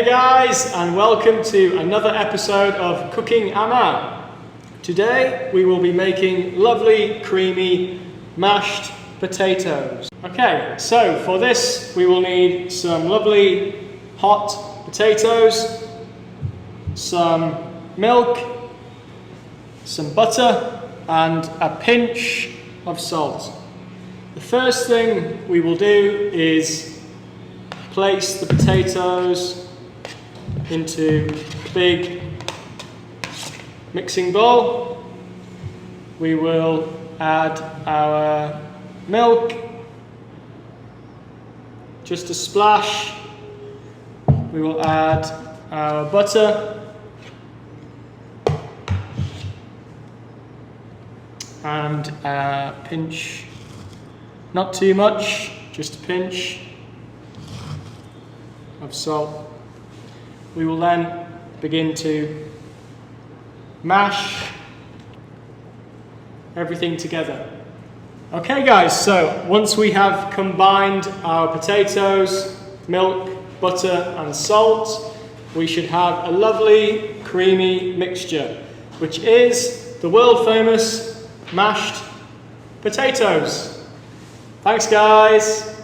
Hey guys, and welcome to another episode of Cooking Amma. Today we will be making lovely creamy mashed potatoes. Okay, so for this we will need some lovely hot potatoes, some milk, some butter and a pinch of salt. The first thing we will do is place the potatoes into a big mixing bowl. We will add our milk, just a splash. We will add our butter and a pinch, not too much, just a pinch of salt. We will then begin to mash everything together. Okay guys, so once we have combined our potatoes, milk, butter and salt, we should have a lovely creamy mixture, which is the world famous mashed potatoes. Thanks guys.